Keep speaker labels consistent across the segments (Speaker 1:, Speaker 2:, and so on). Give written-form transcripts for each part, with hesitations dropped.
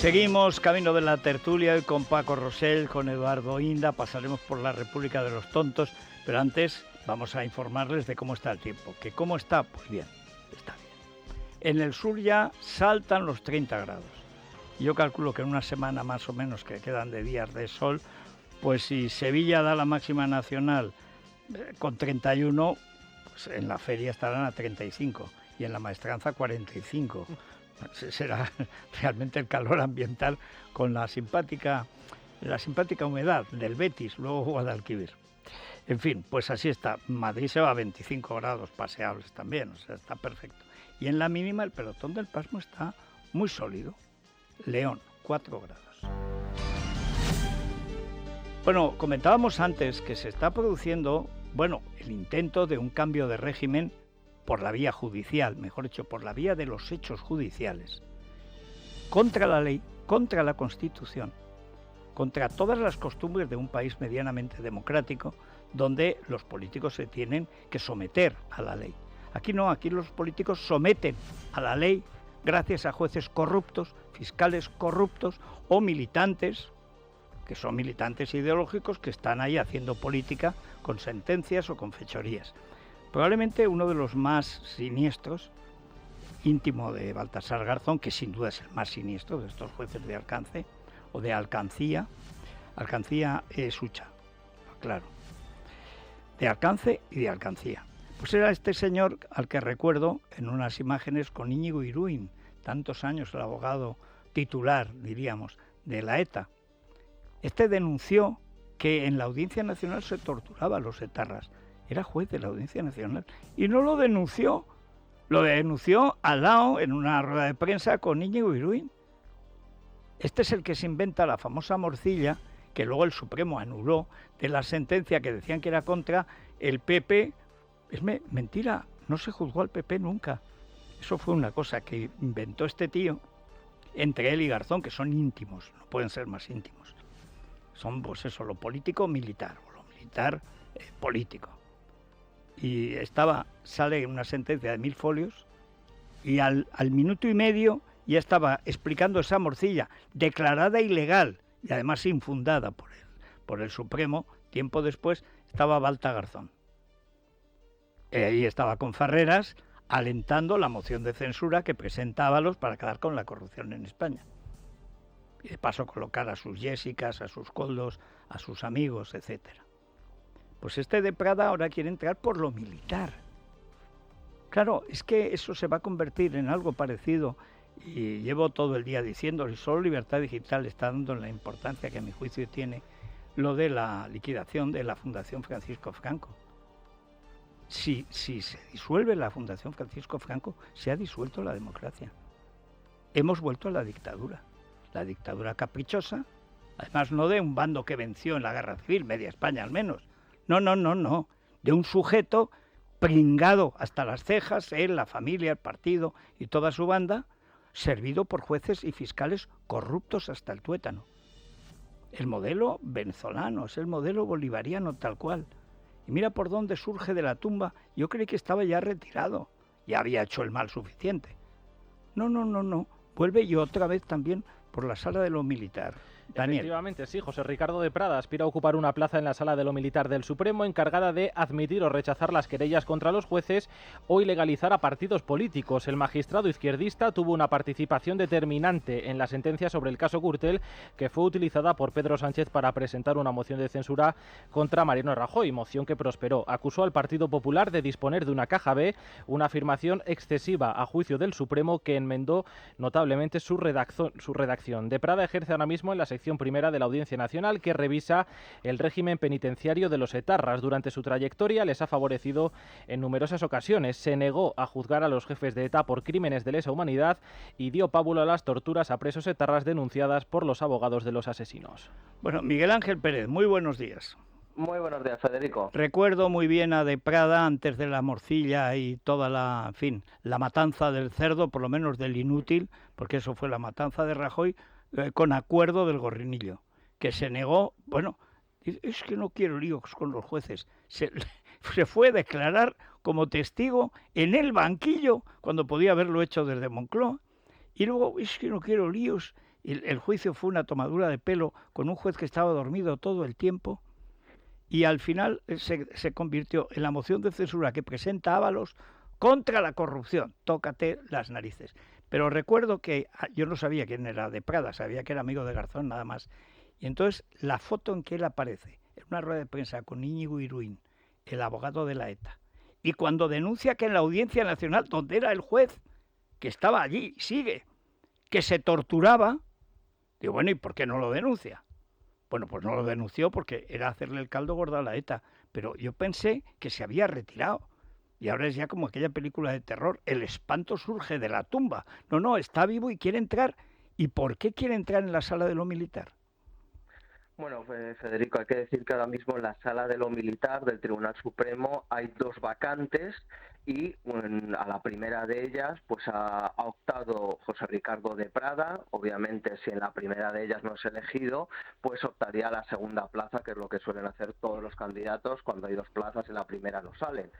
Speaker 1: Seguimos camino de la tertulia hoy con Paco Rosell, con Eduardo Inda, pasaremos por la República de los Tontos, pero antes vamos a informarles de cómo está el tiempo. ¿Que cómo está? Pues bien, está bien. En el sur ya saltan los 30 grados. Yo calculo que en una semana más o menos que quedan de días de sol, pues si Sevilla da la máxima nacional con 31, pues en la feria estarán a 35 y en la maestranza 45. Será realmente el calor ambiental con la simpática humedad del Betis, luego Guadalquivir. En fin, pues así está. Madrid se va a 25 grados paseables también, o sea, está perfecto. Y en la mínima el pelotón del pasmo está muy sólido. León, 4 grados. Bueno, comentábamos antes que se está produciendo, el intento de un cambio de régimen por la vía judicial, mejor dicho, por la vía de los hechos judiciales, contra la ley, contra la Constitución, contra todas las costumbres de un país medianamente democrático, donde los políticos se tienen que someter a la ley. Aquí no, aquí los políticos someten a la ley gracias a jueces corruptos, fiscales corruptos o militantes, que son militantes ideológicos que están ahí haciendo política con sentencias o con fechorías. Probablemente uno de los más siniestros, íntimo de Baltasar Garzón, que sin duda es el más siniestro de estos jueces de alcance o de alcancía. Alcancía es hucha, claro. De alcance y de alcancía. Pues era este señor al que recuerdo en unas imágenes con Íñigo Iruín, tantos años el abogado titular, diríamos, de la ETA. Este denunció que en la Audiencia Nacional se torturaba a los etarras. Era juez de la Audiencia Nacional y no lo denunció. Lo denunció al lado en una rueda de prensa con Íñigo Iruín. Este es el que se inventa la famosa morcilla que luego el Supremo anuló de la sentencia que decían que era contra el PP. Es mentira, no se juzgó al PP nunca. Eso fue una cosa que inventó este tío entre él y Garzón, que son íntimos, no pueden ser más íntimos. Son, pues eso, lo político militar o lo militar político. Y sale una sentencia de 1000 folios y al minuto y medio ya estaba explicando esa morcilla declarada ilegal y además infundada por el Supremo. Tiempo después estaba Balta Garzón. Ahí estaba con Farreras alentando la moción de censura que presenta Ábalos para acabar con la corrupción en España. Y de paso colocar a sus Jessicas, a sus Coldos, a sus amigos, etcétera. Pues este de Prada ahora quiere entrar por lo militar. Claro, es que eso se va a convertir en algo parecido, y llevo todo el día diciendo, y solo Libertad Digital está dando la importancia que a mi juicio tiene lo de la liquidación de la Fundación Francisco Franco. Si se disuelve la Fundación Francisco Franco, se ha disuelto la democracia. Hemos vuelto a la dictadura caprichosa, además no de un bando que venció en la guerra civil, media España al menos. No, de un sujeto pringado hasta las cejas, él, la familia, el partido y toda su banda, servido por jueces y fiscales corruptos hasta el tuétano. El modelo venezolano, es el modelo bolivariano tal cual. Y mira por dónde surge de la tumba. Yo creí que estaba ya retirado, ya había hecho el mal suficiente. No, vuelve y otra vez también por la sala de lo militar. Daniel.
Speaker 2: Efectivamente, sí. José Ricardo de Prada aspira a ocupar una plaza en la Sala de lo Militar del Supremo, encargada de admitir o rechazar las querellas contra los jueces o ilegalizar a partidos políticos. El magistrado izquierdista tuvo una participación determinante en la sentencia sobre el caso Gürtel, que fue utilizada por Pedro Sánchez para presentar una moción de censura contra Mariano Rajoy, moción que prosperó. Acusó al Partido Popular de disponer de una caja B, una afirmación excesiva a juicio del Supremo que enmendó notablemente su redacción. De Prada ejerce ahora mismo en la sección primera de la Audiencia Nacional, que revisa el régimen penitenciario de los etarras. Durante su trayectoria les ha favorecido en numerosas ocasiones. Se negó a juzgar a los jefes de ETA por crímenes de lesa humanidad y dio pábulo a las torturas a presos etarras denunciadas por los abogados de los asesinos.
Speaker 1: Bueno, Miguel Ángel Pérez, muy buenos días.
Speaker 3: Muy buenos días, Federico.
Speaker 1: Recuerdo muy bien a De Prada antes de la morcilla y toda la matanza del cerdo, por lo menos del inútil, porque eso fue la matanza de Rajoy, con acuerdo del Gorrinillo, que se negó, es que no quiero líos con los jueces. Se fue a declarar como testigo en el banquillo, cuando podía haberlo hecho desde Moncloa, y luego, es que no quiero líos, Y el juicio fue una tomadura de pelo con un juez que estaba dormido todo el tiempo y al final se convirtió en la moción de censura que presenta Ábalos contra la corrupción. Tócate las narices. Pero recuerdo que yo no sabía quién era de Prada, sabía que era amigo de Garzón nada más. Y entonces la foto en que él aparece en una rueda de prensa con Íñigo Iruín, el abogado de la ETA, y cuando denuncia que en la Audiencia Nacional, donde era el juez, que estaba allí, sigue, que se torturaba, digo, bueno, ¿y por qué no lo denuncia? Bueno, pues no lo denunció porque era hacerle el caldo gordo a la ETA, pero yo pensé que se había retirado. Y ahora es ya como aquella película de terror, el espanto surge de la tumba. No, no, está vivo y quiere entrar. ¿Y por qué quiere entrar en la sala de lo militar?
Speaker 3: Bueno, pues, Federico, hay que decir que ahora mismo en la sala de lo militar del Tribunal Supremo hay 2 vacantes y a la primera de ellas pues ha optado José Ricardo de Prada. Obviamente, si en la primera de ellas no es elegido, pues optaría a la segunda plaza, que es lo que suelen hacer todos los candidatos cuando hay 2 plazas y en la primera no salen.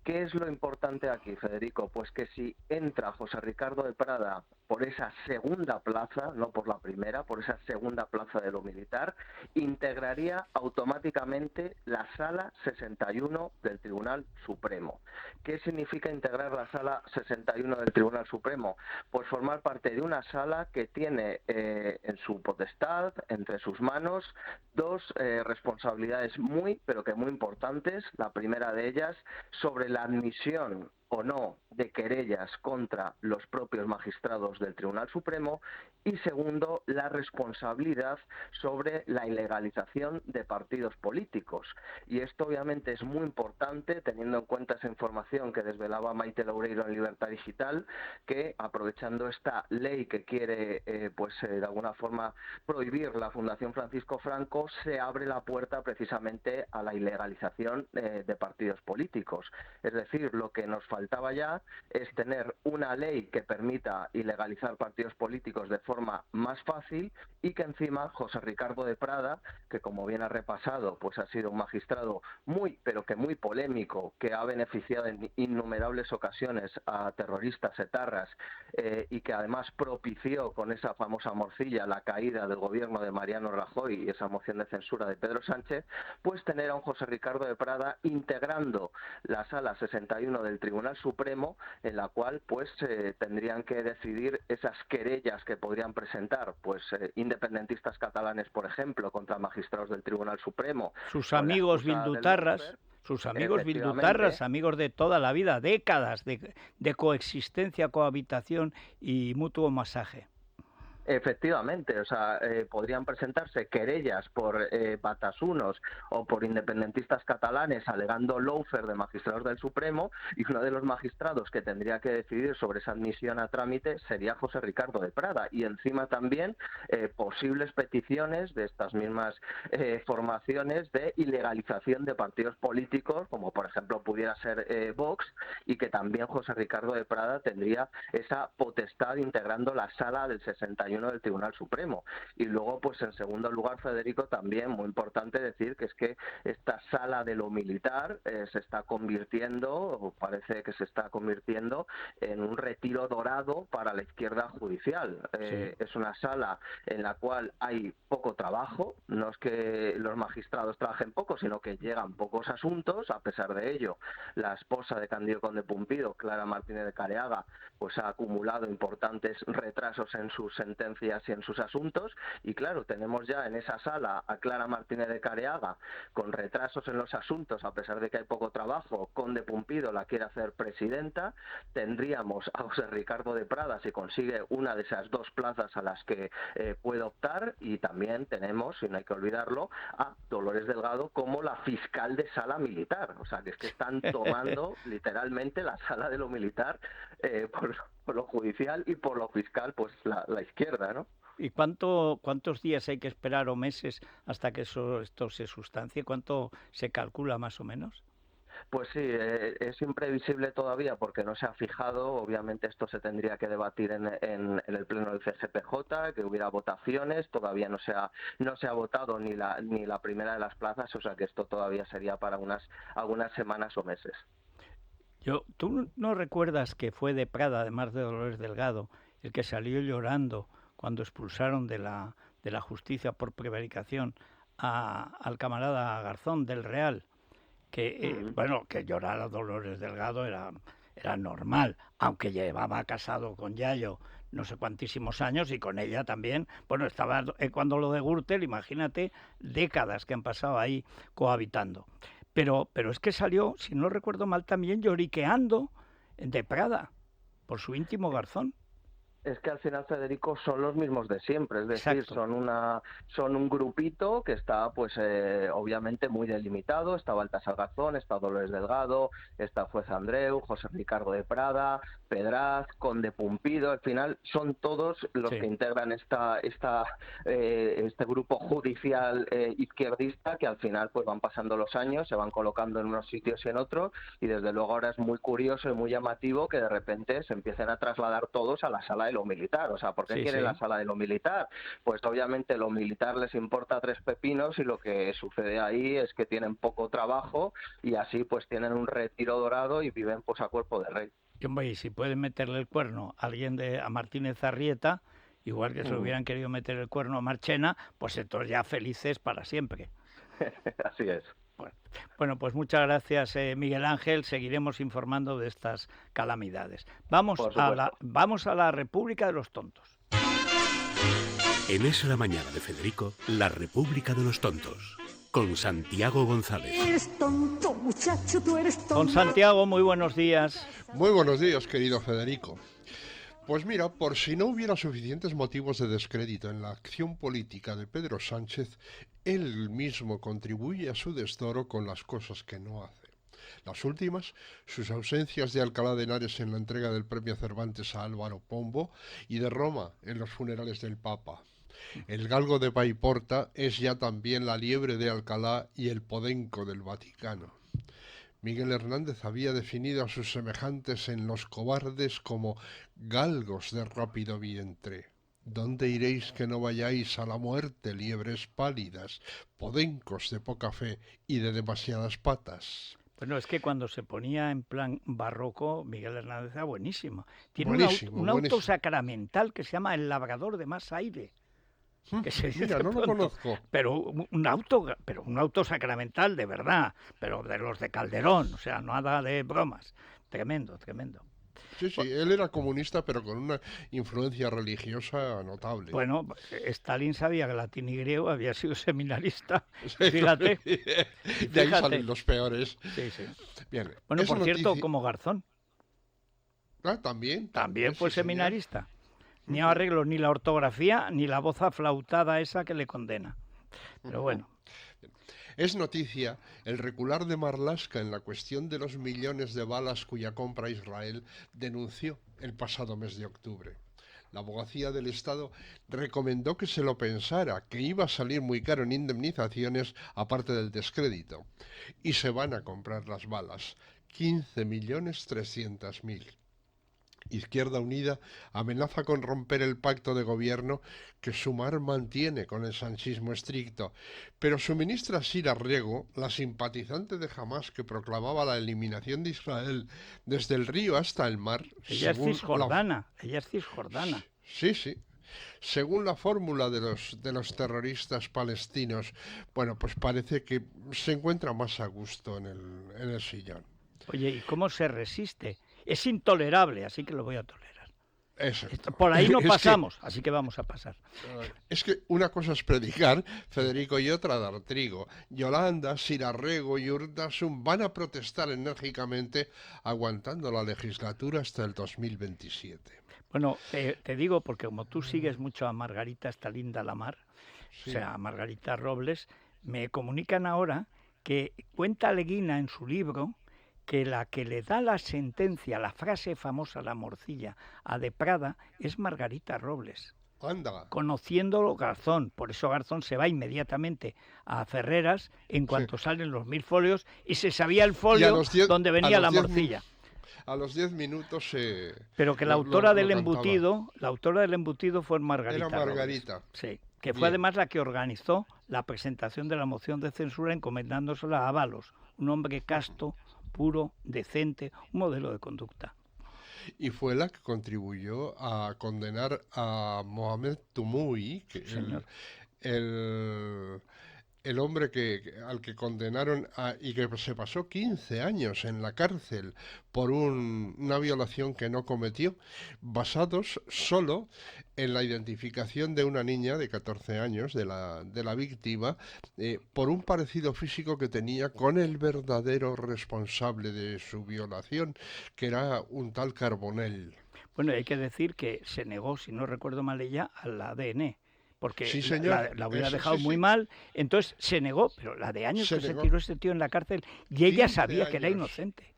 Speaker 3: ¿Qué es lo importante aquí, Federico? Pues que si entra José Ricardo de Prada por esa segunda plaza, no por la primera, por esa segunda plaza de lo militar, integraría automáticamente la Sala 61 del Tribunal Supremo. ¿Qué significa integrar la Sala 61 del Tribunal Supremo? Pues formar parte de una sala que tiene en su potestad, entre sus manos, 2 responsabilidades pero que muy importantes. La primera de ellas, sobre la admisión o no de querellas contra los propios magistrados del Tribunal Supremo, y segundo, la responsabilidad sobre la ilegalización de partidos políticos. Y esto obviamente es muy importante teniendo en cuenta esa información que desvelaba Maite Loureiro en Libertad Digital, que aprovechando esta ley que quiere de alguna forma prohibir la Fundación Francisco Franco, se abre la puerta precisamente a la ilegalización de partidos políticos. Es decir, lo que nos faltaba ya es tener una ley que permita ilegalizar partidos políticos de forma más fácil y que encima José Ricardo de Prada, que como bien ha repasado, pues ha sido un magistrado muy polémico, que ha beneficiado en innumerables ocasiones a terroristas etarras y que además propició con esa famosa morcilla la caída del gobierno de Mariano Rajoy y esa moción de censura de Pedro Sánchez, pues tener a un José Ricardo de Prada integrando la Sala 61 del Tribunal Supremo, en la cual pues tendrían que decidir esas querellas que podrían presentar independentistas catalanes, por ejemplo, contra magistrados del Tribunal Supremo.
Speaker 1: Sus amigos bildutarras, amigos de toda la vida, décadas de coexistencia, cohabitación y mutuo masaje.
Speaker 3: Efectivamente, podrían presentarse querellas por batasunos o por independentistas catalanes alegando lawfare de magistrados del Supremo, y uno de los magistrados que tendría que decidir sobre esa admisión a trámite sería José Ricardo de Prada, y encima también posibles peticiones de estas mismas formaciones de ilegalización de partidos políticos, como por ejemplo pudiera ser Vox, y que también José Ricardo de Prada tendría esa potestad integrando la sala del 61 del Tribunal Supremo. Y luego, pues en segundo lugar, Federico, también muy importante decir que es que esta sala de lo militar se está convirtiendo, o parece que se está convirtiendo, en un retiro dorado para la izquierda judicial.
Speaker 1: Sí.
Speaker 3: Es una sala en la cual hay poco trabajo, no es que los magistrados trabajen poco, sino que llegan pocos asuntos. A pesar de ello, la esposa de Cándido Conde Pumpido, Clara Martínez de Careaga, pues ha acumulado importantes retrasos en sus sentencias y en sus asuntos, y claro, tenemos ya en esa sala a Clara Martínez de Careaga con retrasos en los asuntos, a pesar de que hay poco trabajo. Conde Pumpido la quiere hacer presidenta. Tendríamos a José Ricardo de Prada si consigue una de esas 2 plazas a las que puede optar, y también tenemos, y no hay que olvidarlo, a Dolores Delgado como la fiscal de sala militar. O sea, que es que están tomando literalmente la sala de lo militar por lo judicial y por lo fiscal, pues la izquierda, ¿no?
Speaker 1: ¿Y cuántos días hay que esperar o meses hasta que esto se sustancie? ¿Cuánto se calcula más o menos?
Speaker 3: Pues sí, es imprevisible todavía porque no se ha fijado. Obviamente esto se tendría que debatir en el pleno del CGPJ, que hubiera votaciones. Todavía no se ha votado ni la primera de las plazas, o sea que esto todavía sería para algunas semanas o meses.
Speaker 1: ¿Tú no recuerdas que fue de Prada, además de Dolores Delgado, el que salió llorando cuando expulsaron de la justicia por prevaricación al camarada Garzón del Real, que que llorar a Dolores Delgado era normal, aunque llevaba casado con Yayo no sé cuantísimos años y con ella también, estaba cuando lo de Gürtel, imagínate, décadas que han pasado ahí cohabitando. Pero es que salió, si no recuerdo mal, también lloriqueando de Prada por su íntimo Garzón.
Speaker 3: Es que al final, Federico, son los mismos de siempre, es decir, son un grupito que está, pues, obviamente muy delimitado. Está Baltasar Garzón, está Dolores Delgado, está Juez Andreu, José Ricardo de Prada, Pedraz, Conde Pumpido. Al final son todos los que integran este grupo judicial izquierdista, que al final pues van pasando los años, se van colocando en unos sitios y en otros, y desde luego ahora es muy curioso y muy llamativo que de repente se empiecen a trasladar todos a la sala de lo militar. O sea, ¿por qué quieren la sala de lo militar? Pues obviamente lo militar les importa 3 pepinos, y lo que sucede ahí es que tienen poco trabajo y así pues tienen un retiro dorado y viven pues a cuerpo de rey.
Speaker 1: Y si pueden meterle el cuerno a a Martínez Arrieta, igual que se hubieran querido meter el cuerno a Marchena, pues entonces ya felices para siempre.
Speaker 3: Así es.
Speaker 1: Bueno, pues muchas gracias, Miguel Ángel. Seguiremos informando de estas calamidades. Vamos a la República de los Tontos.
Speaker 4: En Es la Mañana de Federico, la República de los Tontos, con Santiago González.
Speaker 5: Eres tonto, muchacho, tú eres tonto.
Speaker 1: Don Santiago, muy buenos días.
Speaker 6: Muy buenos días, querido Federico. Pues mira, por si no hubiera suficientes motivos de descrédito en la acción política de Pedro Sánchez, él mismo contribuye a su desdoro con las cosas que no hace. Las últimas, sus ausencias de Alcalá de Henares en la entrega del premio Cervantes a Álvaro Pombo y de Roma en los funerales del Papa. El galgo de Paiporta es ya también la liebre de Alcalá y el podenco del Vaticano. Miguel Hernández había definido a sus semejantes en Los Cobardes como galgos de rápido vientre. ¿Dónde iréis que no vayáis a la muerte, liebres pálidas, podencos de poca fe y de demasiadas patas?
Speaker 1: Bueno, es que cuando se ponía en plan barroco, Miguel Hernández era buenísimo. Tiene un auto sacramental que se llama El Labrador de Más Aire. Que se dice
Speaker 6: Mira, no lo conozco.
Speaker 1: Pero un auto sacramental de verdad, pero de los de Calderón, o sea, nada de bromas. Tremendo, tremendo.
Speaker 6: Sí, él era comunista, pero con una influencia religiosa notable.
Speaker 1: Bueno, Stalin sabía que latín y griego, había sido seminarista, fíjate.
Speaker 6: De ahí salen los peores.
Speaker 1: Sí.
Speaker 6: Bien,
Speaker 1: bueno, por cierto, como Garzón.
Speaker 6: También.
Speaker 1: También fue seminarista. Ni arreglo ni la ortografía, ni la voz aflautada esa que le condena. Pero bueno.
Speaker 6: Es noticia el recular de Marlaska en la cuestión de los millones de balas cuya compra Israel denunció el pasado mes de octubre. La abogacía del Estado recomendó que se lo pensara, que iba a salir muy caro en indemnizaciones aparte del descrédito. Y se van a comprar las balas, 15.300.000. Izquierda Unida amenaza con romper el pacto de gobierno que Sumar mantiene con el sanchismo estricto, pero su ministra Sira Rego, la simpatizante de Hamás que proclamaba la eliminación de Israel desde el río hasta el mar...
Speaker 1: Ella es cisjordana.
Speaker 6: Sí. Según la fórmula de los terroristas palestinos, bueno, pues parece que se encuentra más a gusto en el sillón.
Speaker 1: Oye, ¿y cómo se resiste? Es intolerable, así que lo voy a tolerar.
Speaker 6: Exacto.
Speaker 1: Por ahí no pasamos, así que vamos a pasar.
Speaker 6: Es que una cosa es predicar, Federico, y otra dar trigo. Yolanda, Sira Rego y Urtasun van a protestar enérgicamente aguantando la legislatura hasta el 2027.
Speaker 1: Bueno, te digo, porque como tú sigues mucho a Margarita, esta linda Lamar, o sea, a Margarita Robles, me comunican ahora que cuenta Leguina en su libro que la que le da la sentencia, la frase famosa, la morcilla, a De Prada, es Margarita Robles.
Speaker 6: Anda.
Speaker 1: Conociéndolo Garzón, por eso Garzón se va inmediatamente a Ferreras en cuanto salen los 1000 folios y se sabía el folio donde venía la morcilla.
Speaker 6: A los 10 minutos
Speaker 1: pero que la autora del embutido fue Margarita.
Speaker 6: Era Margarita.
Speaker 1: Robles. Sí, que fue además la que organizó la presentación de la moción de censura encomendándosela a Ábalos, un hombre casto, puro, decente, un modelo de conducta.
Speaker 6: y fue la que contribuyó a condenar a Mohamed Toumoui, que
Speaker 1: Señor.
Speaker 6: el, el hombre al que condenaron y que se pasó 15 años en la cárcel por una violación que no cometió, basados solo en la identificación de una niña de 14 años, de la víctima, por un parecido físico que tenía con el verdadero responsable de su violación, que era un tal Carbonell.
Speaker 1: Bueno, hay que decir que se negó, si no recuerdo mal ella, al ADN, porque
Speaker 6: Sí, señor.
Speaker 1: la hubiera
Speaker 6: Eso,
Speaker 1: dejado
Speaker 6: sí,
Speaker 1: muy
Speaker 6: sí.
Speaker 1: mal, entonces se negó, pero la de años
Speaker 6: Se
Speaker 1: que se
Speaker 6: negó.
Speaker 1: tiró este tío en la cárcel y ella
Speaker 6: 15
Speaker 1: sabía que era
Speaker 6: años.
Speaker 1: inocente.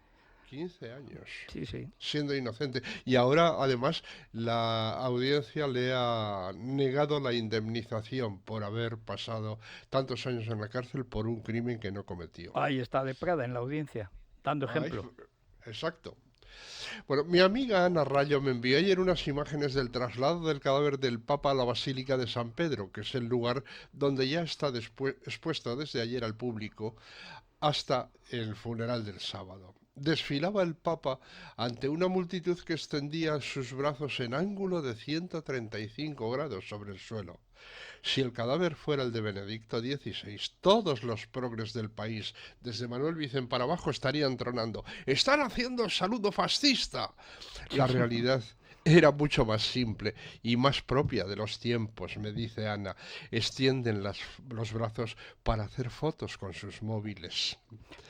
Speaker 6: 15 años.
Speaker 1: Sí, sí.
Speaker 6: Siendo inocente. Y ahora, además, la audiencia le ha negado la indemnización por haber pasado tantos años en la cárcel por un crimen que no cometió.
Speaker 1: Ahí está de Prada en la audiencia, dando ejemplo.
Speaker 6: Exacto. Bueno, mi amiga Ana Rayo me envió ayer unas imágenes del traslado del cadáver del Papa a la Basílica de San Pedro, que es el lugar donde ya está expuesto desde ayer al público hasta el funeral del sábado. Desfilaba el Papa ante una multitud que extendía sus brazos en ángulo de 135 grados sobre el suelo. Si el cadáver fuera el de Benedicto XVI, todos los progres del país, desde Manuel Vicent para abajo, estarían tronando. ¡Están haciendo el saludo fascista! La realidad era mucho más simple y más propia de los tiempos, me dice Ana. Extienden los brazos para hacer fotos con sus móviles.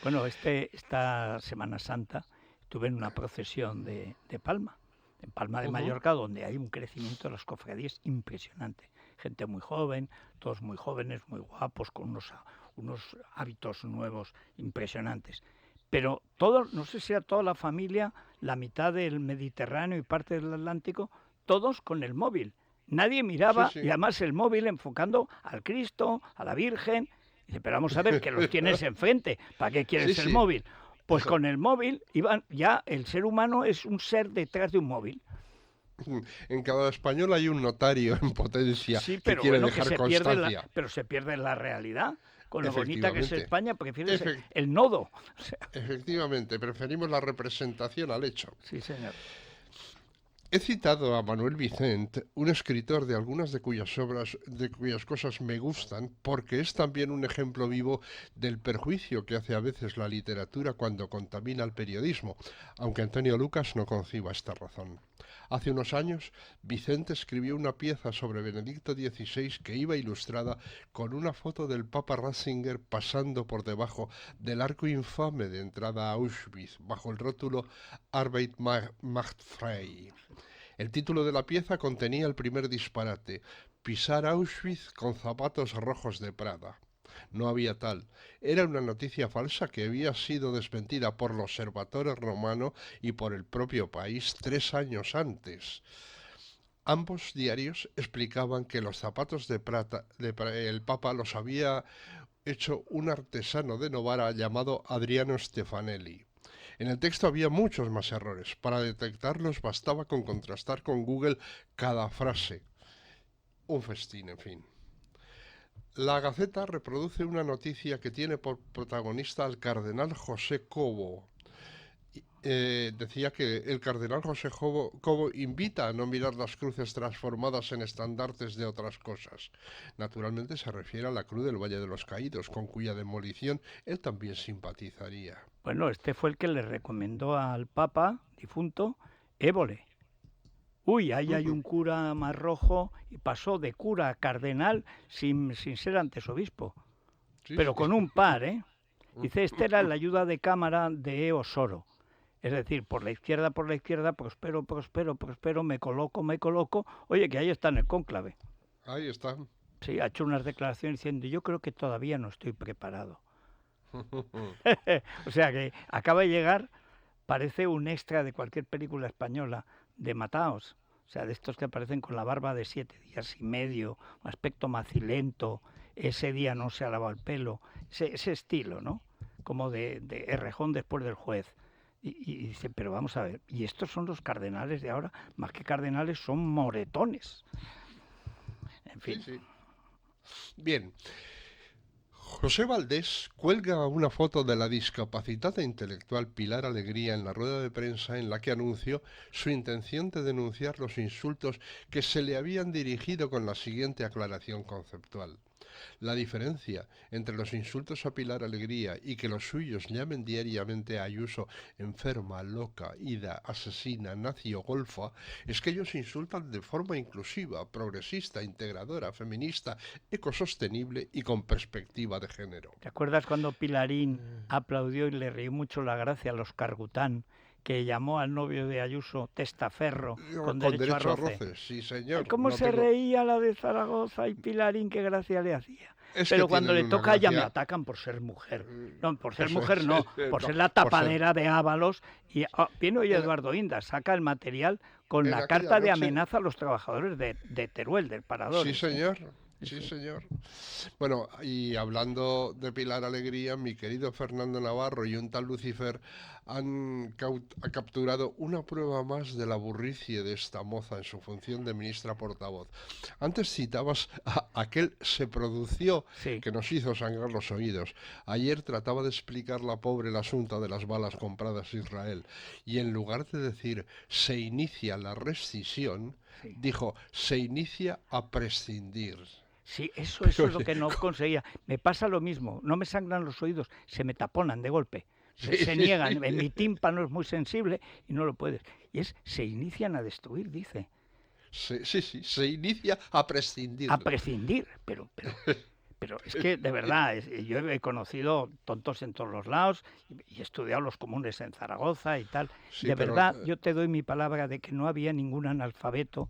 Speaker 1: Bueno, esta Semana Santa estuve en una procesión de Palma, en Palma de Mallorca, donde hay un crecimiento de las cofradías impresionante. Gente muy joven, todos muy jóvenes, muy guapos, con unos hábitos nuevos impresionantes. Pero todos, no sé si era toda la familia, la mitad del Mediterráneo y parte del Atlántico, todos con el móvil. Nadie miraba,
Speaker 6: Sí, sí.
Speaker 1: y además el móvil enfocando al Cristo, a la Virgen. Dice, pero vamos a ver, que los tienes enfrente, ¿para qué quieres
Speaker 6: Sí,
Speaker 1: el
Speaker 6: sí.
Speaker 1: móvil? Pues
Speaker 6: Eso.
Speaker 1: con el móvil, ya el ser humano es un ser detrás de un móvil.
Speaker 6: En cada español hay un notario en potencia
Speaker 1: Sí,
Speaker 6: que
Speaker 1: pero
Speaker 6: quiere
Speaker 1: bueno, que
Speaker 6: dejar
Speaker 1: se pierde
Speaker 6: constancia.
Speaker 1: pero se pierde la realidad. Con lo bonita que es
Speaker 6: Efectivamente.
Speaker 1: España, prefieres
Speaker 6: Efect-
Speaker 1: el nodo. O sea,
Speaker 6: Efectivamente, preferimos la representación al hecho.
Speaker 1: sí, señor.
Speaker 6: He citado a Manuel Vicent, un escritor de algunas de cuyas cosas me gustan, porque es también un ejemplo vivo del perjuicio que hace a veces la literatura cuando contamina el periodismo, aunque Antonio Lucas no conciba esta razón. Hace unos años, Vicent escribió una pieza sobre Benedicto XVI que iba ilustrada con una foto del Papa Ratzinger pasando por debajo del arco infame de entrada a Auschwitz, bajo el rótulo Arbeit macht frei. El título de la pieza contenía el primer disparate: pisar Auschwitz con zapatos rojos de Prada. No había tal. Era una noticia falsa que había sido desmentida por el Observatorio Romano y por el propio país 3 años antes. Ambos diarios explicaban que los zapatos de Prada, el Papa los había hecho un artesano de Novara llamado Adriano Stefanelli. En el texto había muchos más errores. Para detectarlos bastaba con contrastar con Google cada frase. Un festín, en fin. La Gaceta reproduce una noticia que tiene por protagonista al cardenal José Cobo. Decía que el cardenal José Cobo invita a no mirar las cruces transformadas en estandartes de otras cosas. Naturalmente se refiere a la cruz del Valle de los Caídos, con cuya demolición él también simpatizaría.
Speaker 1: Bueno, este fue el que le recomendó al Papa difunto Évole. Uy, ahí hay un cura más rojo y pasó de cura a cardenal sin ser antesobispo.
Speaker 6: Sí,
Speaker 1: Pero
Speaker 6: sí.
Speaker 1: con un par, ¿eh? Dice, esta era la ayuda de cámara de Osoro. Es decir, por la izquierda, prospero, me coloco. Oye, que ahí está en el cónclave.
Speaker 6: Ahí está.
Speaker 1: Sí, ha hecho unas declaraciones diciendo, yo creo que todavía no estoy preparado. O sea que acaba de llegar, parece un extra de cualquier película española de Mataos. O sea, de estos que aparecen con la barba de 7 días y medio, un aspecto macilento, ese día no se ha lavado el pelo, ese estilo, ¿no? Como de Errejón después del juez. Y dice, pero vamos a ver, y estos son los cardenales de ahora, más que cardenales son moretones. En fin.
Speaker 6: Sí, sí. Bien. José Valdés cuelga una foto de la discapacitada intelectual Pilar Alegría en la rueda de prensa en la que anunció su intención de denunciar los insultos que se le habían dirigido con la siguiente aclaración conceptual. La diferencia entre los insultos a Pilar Alegría y que los suyos llamen diariamente a Ayuso enferma, loca, ida, asesina, nazi o golfa, es que ellos insultan de forma inclusiva, progresista, integradora, feminista, ecosostenible y con perspectiva de género.
Speaker 1: ¿Te acuerdas cuando Pilarín aplaudió y le rió mucho la gracia a los Cargután, que llamó al novio de Ayuso testaferro con derecho a roce?
Speaker 6: Sí, señor.
Speaker 1: ¿Cómo
Speaker 6: No
Speaker 1: se
Speaker 6: tengo-
Speaker 1: reía la de Zaragoza y Pilarín? Qué gracia le hacía.
Speaker 6: Es
Speaker 1: Pero
Speaker 6: que
Speaker 1: cuando le
Speaker 6: tienen una
Speaker 1: toca ya me
Speaker 6: gracia-
Speaker 1: atacan por ser mujer. No, por ser
Speaker 6: Eso
Speaker 1: mujer
Speaker 6: es,
Speaker 1: no,
Speaker 6: no,
Speaker 1: por ser la
Speaker 6: por ser-
Speaker 1: tapadera de Ábalos. Y viene hoy
Speaker 6: En-
Speaker 1: Eduardo Inda, saca el material con
Speaker 6: en
Speaker 1: la
Speaker 6: aquella
Speaker 1: carta de
Speaker 6: noche-
Speaker 1: amenaza a los trabajadores de Teruel, del Parador.
Speaker 6: Sí, señor. Sí, señor. Bueno, y hablando de Pilar Alegría, mi querido Fernando Navarro y un tal Lucifer han capturado una prueba más de la burricie de esta moza en su función de ministra portavoz. Antes citabas a aquel se produció
Speaker 1: Sí.
Speaker 6: que nos hizo sangrar los oídos. Ayer trataba de explicar la pobre el asunto de las balas compradas a Israel y en lugar de decir se inicia la rescisión,
Speaker 1: Sí.
Speaker 6: dijo se inicia a prescindir.
Speaker 1: Sí, eso es lo que no conseguía. Me pasa lo mismo, no me sangran los oídos, se me taponan de golpe. Se niegan,
Speaker 6: sí.
Speaker 1: mi tímpano es muy sensible y no lo puedes. Y se inician a destruir, dice.
Speaker 6: Sí, se inicia a prescindir.
Speaker 1: A prescindir, pero es que de verdad, yo he conocido tontos en todos los lados y he estudiado los comunes en Zaragoza y tal.
Speaker 6: Sí,
Speaker 1: de
Speaker 6: pero,
Speaker 1: verdad, yo te doy mi palabra de que no había ningún analfabeto,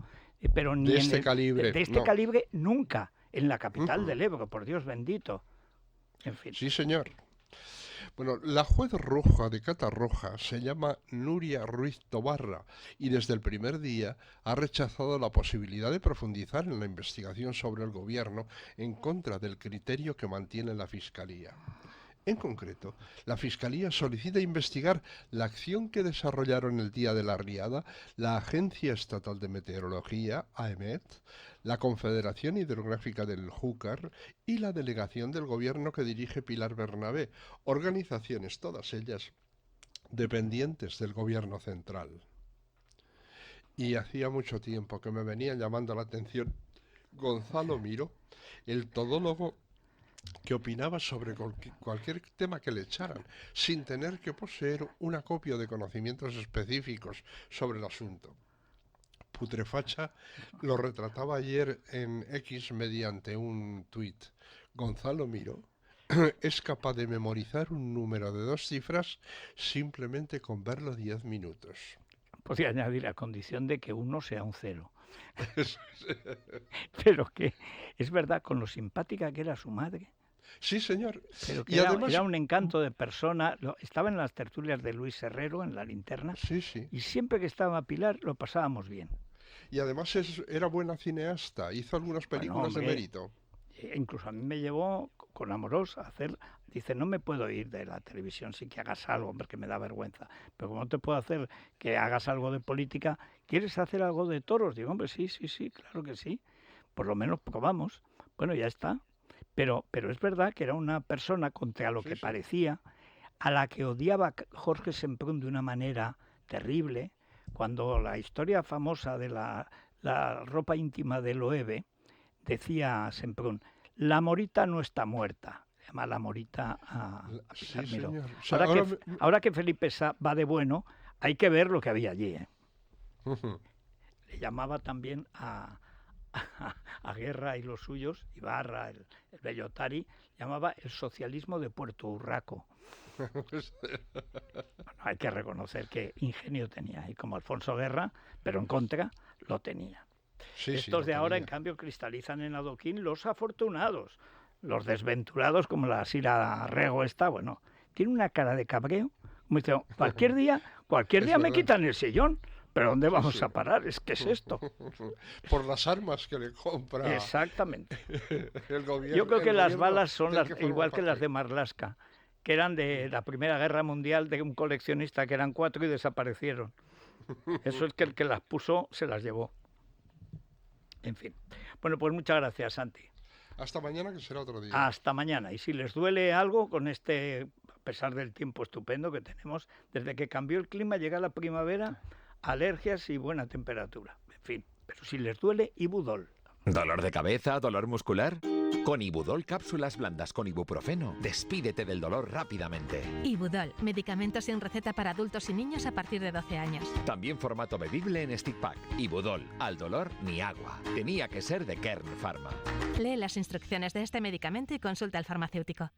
Speaker 1: pero ni
Speaker 6: de
Speaker 1: en
Speaker 6: este
Speaker 1: el-
Speaker 6: calibre,
Speaker 1: de este
Speaker 6: no.
Speaker 1: calibre nunca, en la capital del Ebro, por Dios bendito. En fin.
Speaker 6: Sí, señor. Bueno, la juez roja de Catarroja se llama Nuria Ruiz Tobarra y desde el primer día ha rechazado la posibilidad de profundizar en la investigación sobre el gobierno en contra del criterio que mantiene la Fiscalía. En concreto, la Fiscalía solicita investigar la acción que desarrollaron el día de la riada la Agencia Estatal de Meteorología, AEMET, la Confederación Hidrográfica del Júcar y la delegación del gobierno que dirige Pilar Bernabé, organizaciones todas ellas dependientes del gobierno central. Y hacía mucho tiempo que me venía llamando la atención Gonzalo Miro, el todólogo que opinaba sobre cualquier tema que le echaran, sin tener que poseer un acopio de conocimientos específicos sobre el asunto. Putrefacha lo retrataba ayer en X mediante un tuit. Gonzalo Miro es capaz de memorizar un número de 2 cifras simplemente con verlo 10 minutos.
Speaker 1: Podría añadir a condición de que uno sea un 0. Pero que es verdad, con lo simpática que era su madre.
Speaker 6: Sí, señor.
Speaker 1: Pero que
Speaker 6: Y
Speaker 1: era,
Speaker 6: además-
Speaker 1: era un encanto de persona. Estaba en las tertulias de Luis Herrero, en La Linterna,
Speaker 6: Sí.
Speaker 1: y siempre que estaba Pilar lo pasábamos bien.
Speaker 6: Y además era buena cineasta, hizo algunas películas
Speaker 1: hombre,
Speaker 6: de mérito.
Speaker 1: Incluso a mí me llevó con Amorós a hacer. Dice, no me puedo ir de la televisión sin que hagas algo, porque me da vergüenza. Pero como no te puedo hacer que hagas algo de política, ¿quieres hacer algo de toros? Digo, hombre, sí, claro que sí. Por lo menos probamos. Bueno, ya está. Pero es verdad que era una persona contra lo que parecía, a la que odiaba Jorge Semprún de una manera terrible, cuando la historia famosa de la ropa íntima de Loewe, decía Semprún, la Morita no está muerta. Se llama la Morita a
Speaker 6: Sí,
Speaker 1: Pilar Miró.
Speaker 6: señor. O sea,
Speaker 1: Ahora que Felipe Sá va de bueno, hay que ver lo que había allí.
Speaker 6: Ujú.
Speaker 1: Le llamaba también a Guerra y los suyos, Ibarra, el Bellotari, llamaba el socialismo de Puerto Urraco. Bueno, hay que reconocer que ingenio tenía, y como Alfonso Guerra, pero en contra, lo tenía.
Speaker 6: Sí,
Speaker 1: Estos
Speaker 6: lo
Speaker 1: de ahora, en
Speaker 6: tenía.
Speaker 1: cambio, cristalizan en adoquín los afortunados. Los desventurados, como la Sira Rego esta, bueno, tiene una cara de cabreo. Como dice, cualquier día
Speaker 6: Es
Speaker 1: me
Speaker 6: verdad.
Speaker 1: quitan el sillón. ¿Pero dónde vamos
Speaker 6: sí.
Speaker 1: a parar? ¿Qué es esto?
Speaker 6: Por las armas que le compra
Speaker 1: Exactamente.
Speaker 6: el gobierno.
Speaker 1: Yo creo que
Speaker 6: el
Speaker 1: las
Speaker 6: gobierno
Speaker 1: balas son
Speaker 6: del que forma
Speaker 1: igual que las
Speaker 6: parte.
Speaker 1: de Marlaska, que eran de la Primera Guerra Mundial, de un coleccionista, que eran 4 y desaparecieron. Eso es que el que las puso se las llevó. En fin. Bueno, pues muchas gracias, Santi.
Speaker 6: Hasta mañana, que será otro día.
Speaker 1: Hasta mañana. Y si les duele algo con este, a pesar del tiempo estupendo que tenemos, desde que cambió el clima llega la primavera, alergias y buena temperatura. En fin, pero si les duele, Ibudol.
Speaker 7: ¿Dolor de cabeza? ¿Dolor muscular? Con Ibudol cápsulas blandas con ibuprofeno, despídete del dolor rápidamente.
Speaker 8: Ibudol, medicamento sin receta para adultos y niños a partir de 12 años.
Speaker 7: También formato bebible en stick pack. Ibudol, al dolor ni agua. Tenía que ser de Kern Pharma.
Speaker 8: Lee las instrucciones de este medicamento y consulta al farmacéutico.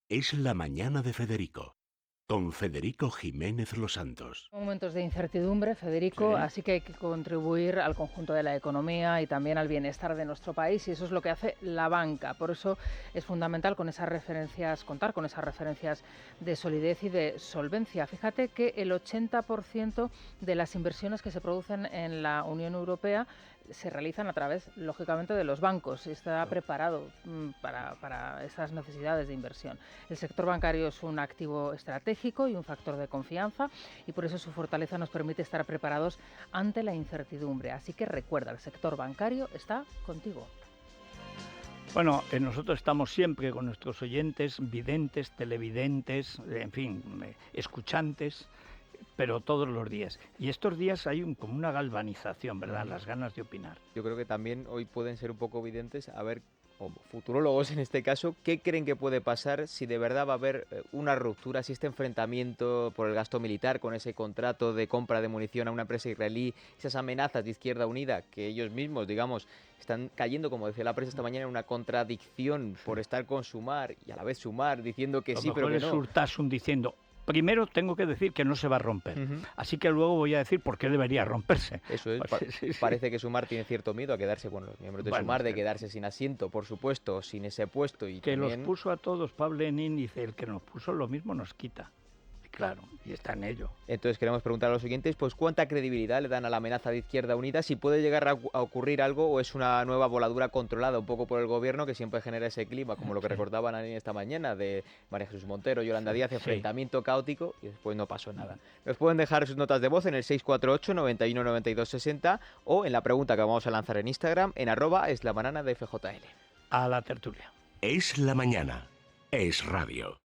Speaker 4: Es la mañana de Federico, con Federico Jiménez Los Santos.
Speaker 9: Momentos de incertidumbre, Federico,
Speaker 1: Sí.
Speaker 9: así que hay que contribuir al conjunto de la economía y también al bienestar de nuestro país, y eso es lo que hace la banca. Por eso es fundamental con esas referencias, contar con esas referencias de solidez y de solvencia. Fíjate que el 80% de las inversiones que se producen en la Unión Europea se realizan a través, lógicamente, de los bancos. Está preparado para esas necesidades de inversión. El sector bancario es un activo estratégico y un factor de confianza, y por eso su fortaleza nos permite estar preparados ante la incertidumbre. Así que recuerda, el sector bancario está contigo.
Speaker 1: Bueno, nosotros estamos siempre con nuestros oyentes, videntes, televidentes, en fin, escuchantes, pero todos los días. Y estos días hay como una galvanización, ¿verdad? Las ganas de opinar.
Speaker 10: Yo creo que también hoy pueden ser un poco evidentes, a ver, o futurólogos en este caso, ¿qué creen que puede pasar si de verdad va a haber una ruptura, si este enfrentamiento por el gasto militar con ese contrato de compra de munición a una empresa israelí, esas amenazas de Izquierda Unida, que ellos mismos, digamos, están cayendo, como decía la prensa esta mañana, en una contradicción por estar con Sumar y a la vez Sumar diciendo que sí, pero que no?
Speaker 1: Urtasun diciendo, primero tengo que decir que no se va a romper, así que luego voy a decir por qué debería romperse.
Speaker 10: Eso es,
Speaker 1: Sí.
Speaker 10: parece que Sumar tiene cierto miedo a quedarse, bueno, los miembros de Sumar, de quedarse sin asiento, por supuesto, sin ese puesto. Y
Speaker 1: que
Speaker 10: también...
Speaker 1: los puso a todos, Pablo Lenin dice, el que nos puso lo mismo nos quita. Claro, y está en ello.
Speaker 10: Entonces queremos preguntar a los oyentes, pues ¿cuánta credibilidad le dan a la amenaza de Izquierda Unida? Si puede llegar a ocurrir algo o es una nueva voladura controlada un poco por el gobierno que siempre genera ese clima, como lo que recordaban esta mañana de María Jesús Montero, Yolanda Díaz, enfrentamiento caótico y después no pasó nada. Nos pueden dejar sus notas de voz en el 648 91 92 60 o en la pregunta que vamos a lanzar en Instagram en @eslabanana de FJL.
Speaker 1: A la tertulia.
Speaker 4: Es la mañana. Es radio.